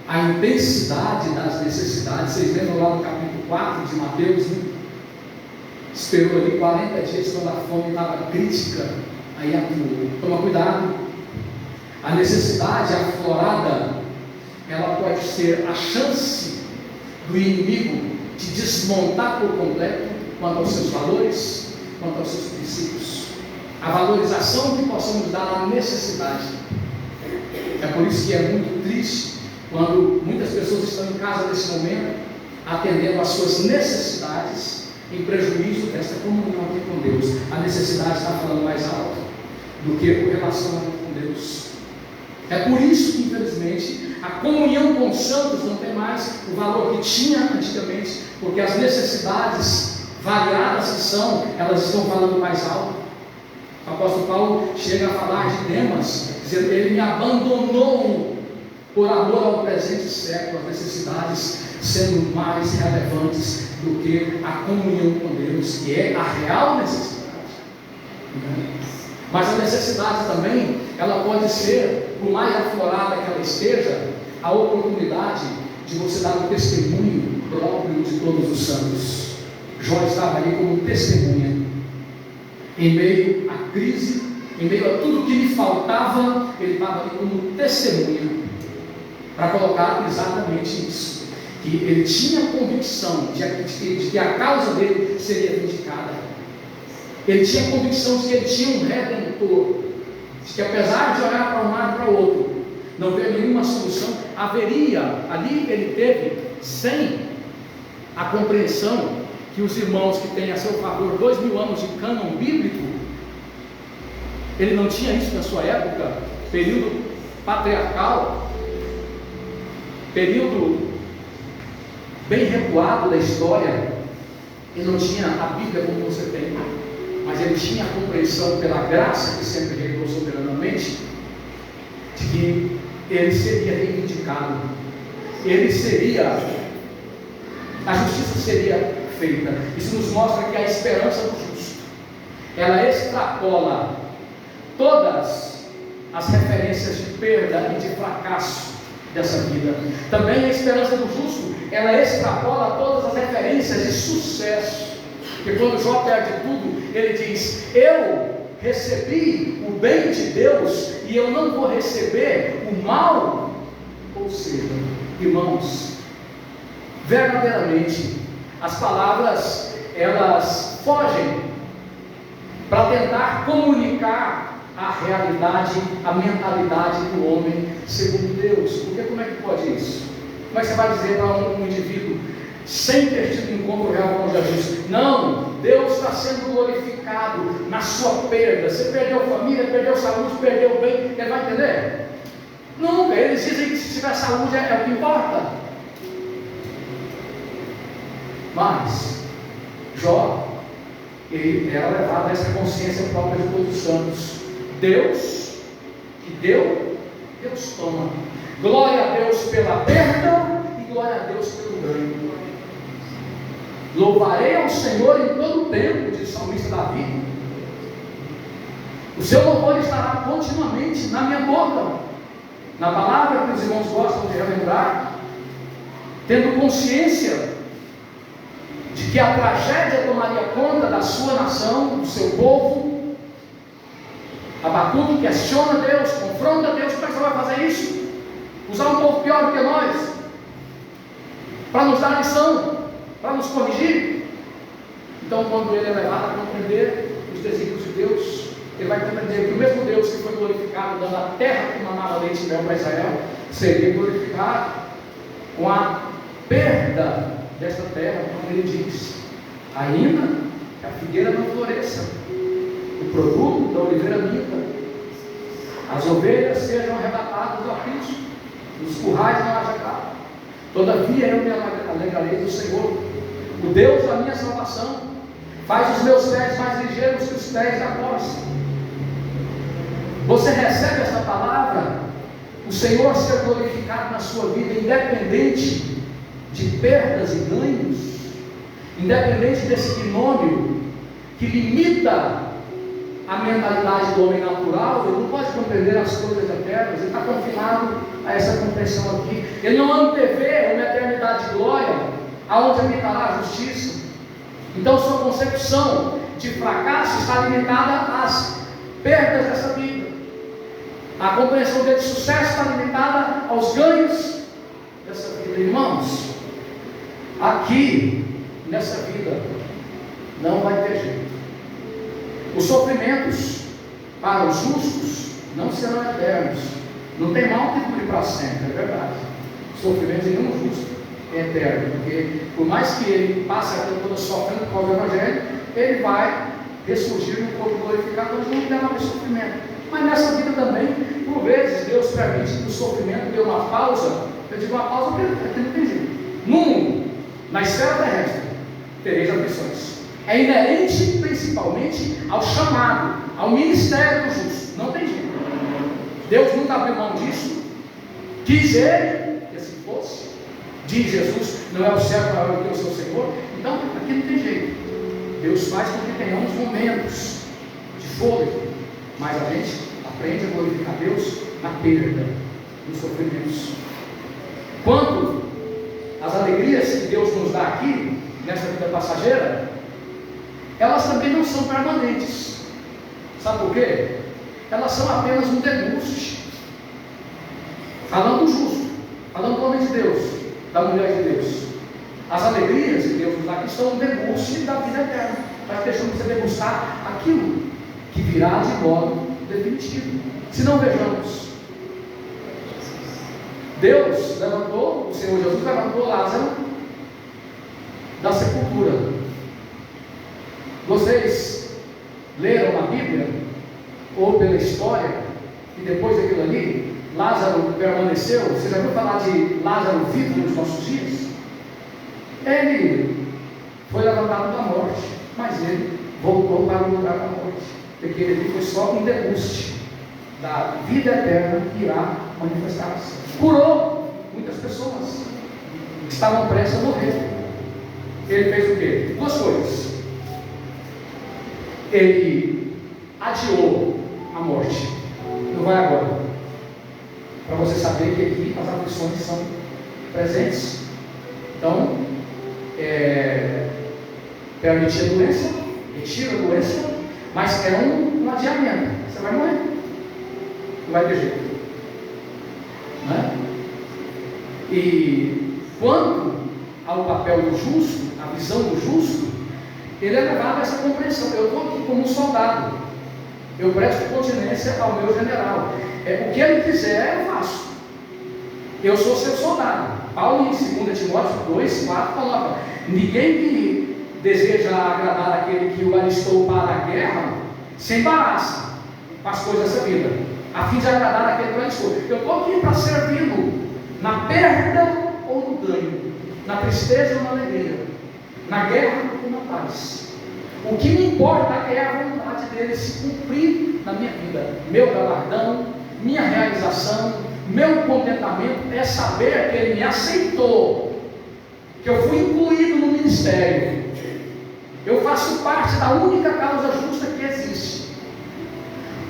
a intensidade das necessidades. Vocês lembram lá no capítulo 4 de Mateus, né? Esperou ali 40 dias quando a fome estava crítica, aí atuou. Toma cuidado. A necessidade aflorada, ela pode ser a chance do inimigo de desmontar por completo quanto aos seus valores, quanto aos seus princípios. A valorização que possamos dar à necessidade. É por isso que é muito triste quando muitas pessoas estão em casa nesse momento, atendendo às suas necessidades, em prejuízo desta comunhão aqui com Deus. A necessidade está falando mais alto do que o relacionamento com Deus. É por isso que, infelizmente, a comunhão com os santos não tem mais o valor que tinha antigamente, porque as necessidades variadas que são, elas estão falando mais alto. O apóstolo Paulo chega a falar de Demas, dizendo: ele me abandonou por amor ao presente século, as necessidades sendo mais relevantes do que a comunhão com Deus, que é a real necessidade. Mas a necessidade também, ela pode ser, por mais aflorada que ela esteja, a oportunidade de você dar um testemunho próprio de todos os santos. Jó estava ali como testemunha, em meio à crise, em meio a tudo que lhe faltava, ele estava ali como testemunha, para colocar exatamente isso, que ele tinha convicção de que a causa dele seria vindicada. Ele tinha convicção de que ele tinha um redentor, de que apesar de olhar para um lado e para o outro, não ver nenhuma solução, haveria, ali ele teve, sem a compreensão que os irmãos que têm a seu favor 2000 anos de cânon bíblico, ele não tinha isso na sua época, período patriarcal, período bem recuado da história. Ele não tinha a Bíblia como você tem, mas ele tinha a compreensão pela graça que sempre reinou soberanamente, de que ele seria reivindicado, a justiça seria feita. Isso nos mostra que há esperança do justo. ela extrapola todas as referências de perda e de fracasso dessa vida. Também a esperança do justo, ela extrapola todas as referências de sucesso. Porque quando Jó perde tudo, ele diz: eu recebi o bem de Deus e eu não vou receber o mal. Ou seja, irmãos, verdadeiramente as palavras elas fogem para tentar comunicar a realidade, a mentalidade do homem segundo Deus. Porque como é que pode isso? Como é que você vai dizer para um indivíduo sem ter tido encontro real com Jesus: não, Deus está sendo glorificado na sua perda? Você perdeu família, perdeu saúde, perdeu bem, ele vai entender? Nunca. Eles dizem que se tiver saúde é o que importa. Mas Jó, ele era levado a essa consciência própria de todos os santos. Deus que deu, Deus toma. Glória a Deus pela perda e glória a Deus pelo ganho. Louvarei ao Senhor em todo o tempo, diz o salmista Davi. O seu louvor estará continuamente na minha boca. Na palavra que os irmãos gostam de relembrar, tendo consciência de que a tragédia tomaria conta da sua nação, do seu povo. Abacuque questiona Deus, confronta Deus: como é que você vai fazer isso? Usar um povo pior do que nós, para nos dar lição, para nos corrigir. Então, quando ele é levado a compreender os desígnios de Deus, ele vai compreender que o mesmo Deus que foi glorificado dando a terra que mamava leite e mel para Israel, seria glorificado com a perda desta terra, quando ele diz: ainda que a figueira não floresça, o produto da oliveira minta, as ovelhas sejam arrebatadas do aprisco, os currais não haja gado, todavia eu me alegrarei do Senhor, o Deus da minha salvação. Faz os meus pés mais ligeiros que os pés da costa. Você recebe essa palavra, o Senhor ser glorificado na sua vida, independente de perdas e ganhos, independente desse binômio que limita a mentalidade do homem natural. Ele não pode compreender as coisas eternas, ele está confinado a essa compreensão aqui. Ele não antevê uma eternidade de glória, aonde habitará a justiça. Então sua concepção de fracasso está limitada às perdas dessa vida. A compreensão dele de sucesso está limitada aos ganhos dessa vida. Irmãos, aqui nessa vida não vai ter jeito. Os sofrimentos para os justos não serão eternos. Não tem mal que dure para sempre, é verdade. Os sofrimentos de nenhum justo é eterno, porque por mais que ele passe a vida toda sofrendo por causa do Evangelho, ele vai ressurgir no corpo glorificado, onde não terá mais sofrimento. Mas nessa vida também, por vezes, Deus permite que o sofrimento dê uma pausa. Eu digo uma pausa porque não tem jeito. No mundo, na esfera terrestre, tereis aflições. É inerente principalmente ao chamado, ao ministério do justo. Não tem jeito. Deus nunca abriu mão disso. Quis ele que assim fosse. Diz Jesus: não é o servo maior do que o seu Senhor. Então, aqui não tem jeito. Deus faz com que tenhamos momentos de fôlego, mas a gente aprende a glorificar Deus na perda, nos sofrimentos. Quanto às alegrias que Deus nos dá aqui, nessa vida passageira, elas também não são permanentes. Sabe por quê? Elas são apenas um deguste. Falando do justo, falando do homem de Deus, da mulher de Deus, as alegrias que Deus nos dá aqui são um deguste da vida eterna, para que deixamos você degustar aquilo que virá de modo definitivo. Se não, vejamos, Deus levantou, o Senhor Jesus levantou Lázaro da sepultura. Vocês leram na Bíblia, ou pela história, que depois daquilo ali, Lázaro permaneceu. Você já ouviu falar de Lázaro vivo nos nossos dias? Ele foi levantado da morte, mas ele voltou para o lugar da morte, porque ele foi só um deguste da vida eterna que irá manifestar-se. Curou muitas pessoas que estavam prestes a morrer. Ele fez o quê? Duas coisas. ele adiou a morte. Não vai agora. Para você saber que aqui as aflições são presentes. Então, permitir a doença, retira a doença, mas é um adiamento. Você vai morrer. Não vai ter jeito. Né? E quanto ao papel do justo, a visão do justo, ele é levado a essa compreensão. Eu estou aqui como um soldado. Eu presto continência ao meu general. O que ele quiser, eu faço. Eu sou seu soldado. Paulo, em 2 Timóteo 2, 4, fala: ninguém que deseja agradar aquele que o alistou para a guerra se embaraça com as coisas dessa vida, a fim de agradar aquele que o alistou. Eu estou aqui para servi-lo na perda ou no ganho, na tristeza ou na alegria, na guerra ou na paz. O que me importa é a vontade dele se cumprir na minha vida. Meu galardão, minha realização, meu contentamento é saber que ele me aceitou, que eu fui incluído no ministério. Eu faço parte da única causa justa que existe.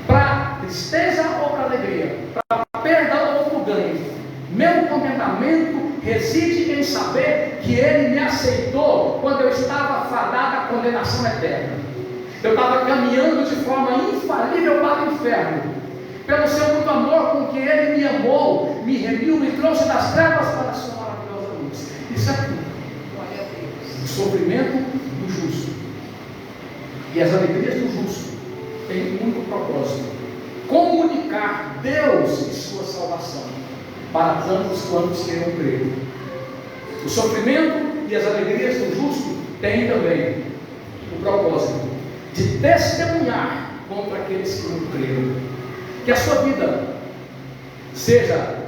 Para tristeza ou para alegria, para perda ou para ganho, meu contentamento reside em saber que ele me aceitou quando eu estava fadado à condenação eterna. Eu estava caminhando de forma infalível para o inferno. Pelo seu muito amor com que ele me amou, me remiu, me trouxe das trevas para a sua maravilhosa luz. Isso é tudo. O sofrimento do justo e as alegrias do justo têm um único propósito: comunicar Deus e sua salvação para tantos quantos queiram crer. O sofrimento e as alegrias do justo têm também o propósito de testemunhar contra aqueles que não creram. Que a sua vida seja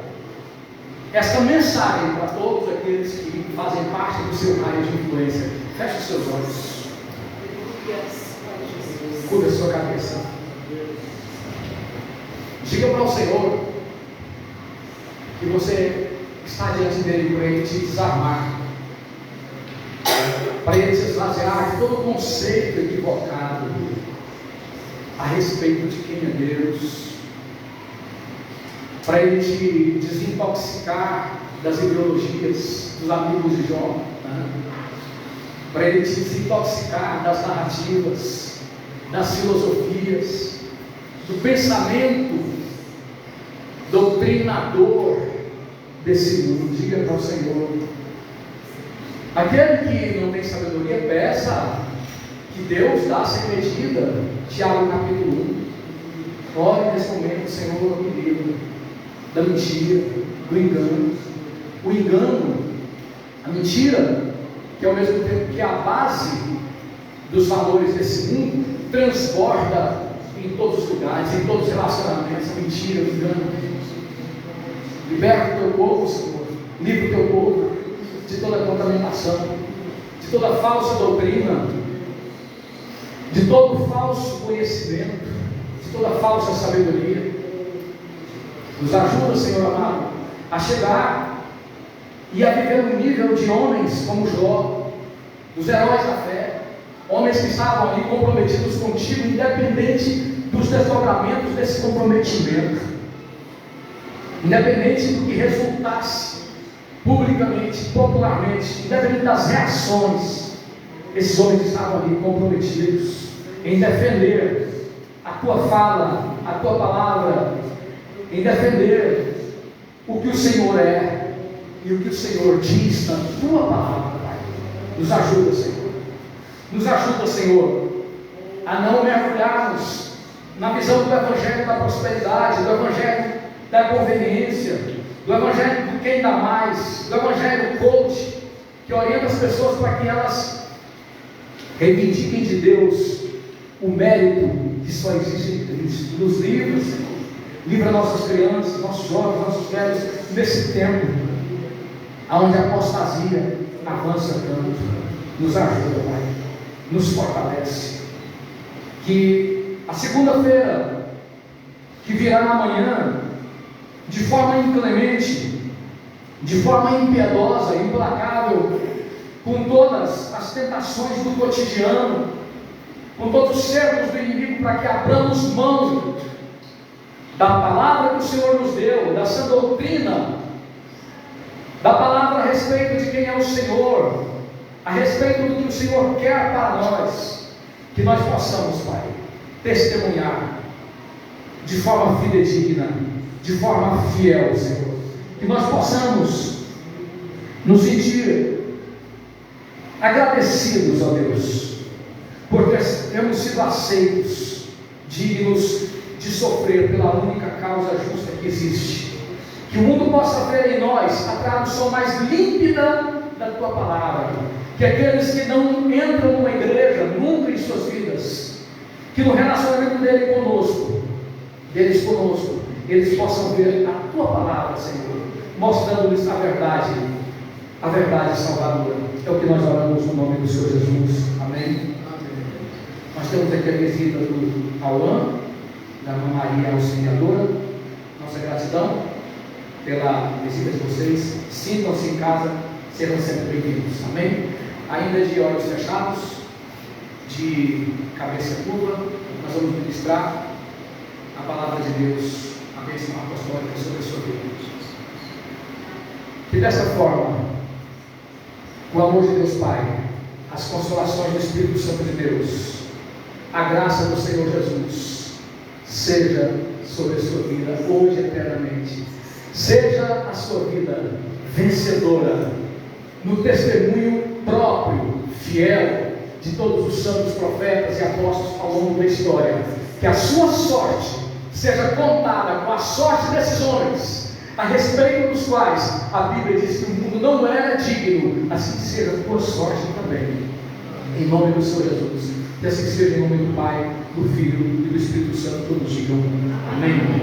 essa mensagem para todos aqueles que fazem parte do seu raio de influência. Feche os seus olhos. Curva a sua cabeça. Diga para o Senhor que você está diante dele para ele te desarmar, para ele se esvaziar de todo conceito equivocado a respeito de quem é Deus, para ele te desintoxicar das ideologias dos amigos de Jó, né? Para ele te desintoxicar das narrativas, das filosofias, do pensamento doutrinador desse mundo. Diga para o Senhor: aquele que não tem sabedoria, peça que Deus dá sem medida. Tiago capítulo 1. Ore nesse momento: Senhor, me livre da mentira, do engano. O engano, a mentira, que ao mesmo tempo que é a base dos valores desse mundo, transborda em todos os lugares, em todos os relacionamentos. A mentira, o engano. Liberta o teu povo, Senhor. Livra o teu povo de toda contaminação, de toda falsa doutrina, de todo falso conhecimento, de toda falsa sabedoria. Nos ajuda, Senhor amado, a chegar e a viver no nível de homens como Jó, os heróis da fé, homens que estavam ali comprometidos contigo, independente dos desdobramentos desse comprometimento, independente do que resultasse publicamente, popularmente, independente das reações. Esses homens estavam ali comprometidos em defender a tua fala, a tua palavra, em defender o que o Senhor é e o que o Senhor diz na tua palavra, Pai. Nos ajuda, Senhor. Nos ajuda, Senhor, a não mergulharmos na visão do Evangelho da prosperidade, do Evangelho da conveniência, do Evangelho do quem dá mais, do Evangelho coach, que orienta as pessoas para que elas reivindiquem de Deus o mérito que só existe em Cristo. Nos livra, Senhor. Livra nossas crianças, nossos jovens, nossos velhos, nesse tempo onde a apostasia avança tanto. Nos ajuda, Pai. Nos fortalece. Que a segunda-feira, que virá amanhã, de forma inclemente, de forma impiedosa, implacável, com todas as tentações do cotidiano, com todos os servos do inimigo, para que abramos mão da palavra que o Senhor nos deu, da sã doutrina, da palavra a respeito de quem é o Senhor, a respeito do que o Senhor quer para nós, que nós possamos, Pai, testemunhar de forma fidedigna, de forma fiel, Senhor, que nós possamos nos sentir agradecidos, ó Deus, por termos sido aceitos, dignos de sofrer pela única causa justa que existe. Que o mundo possa ver em nós a tradução mais límpida da Tua palavra. Que aqueles que não entram numa igreja nunca em suas vidas, que no relacionamento deles conosco, eles possam ver a Tua palavra, Senhor, mostrando-lhes a verdade salvadora. É o que nós oramos no nome do Senhor Jesus. Amém. Nós temos aqui a visita do Auan, da Irmã Maria Auxiliadora. Nossa gratidão pela visita de vocês. Sintam-se em casa, serão sempre bem-vindos. Amém? Ainda de olhos fechados, de cabeça curva, nós vamos ministrar a palavra de Deus, a bênção apostólica sobre a sua vida. Que dessa forma, o amor de Deus Pai, as consolações do Espírito Santo de Deus, a graça do Senhor Jesus, seja sobre a sua vida hoje e eternamente. Seja a sua vida vencedora no testemunho próprio, fiel, de todos os santos profetas e apóstolos ao longo da história. Que a sua sorte seja contada com a sorte desses homens, a respeito dos quais a Bíblia diz que o mundo não era digno. Assim seja a tua sorte também, em nome do Senhor Jesus. Que assim seja em nome do Pai, do Filho e do Espírito Santo. Todos digam amém.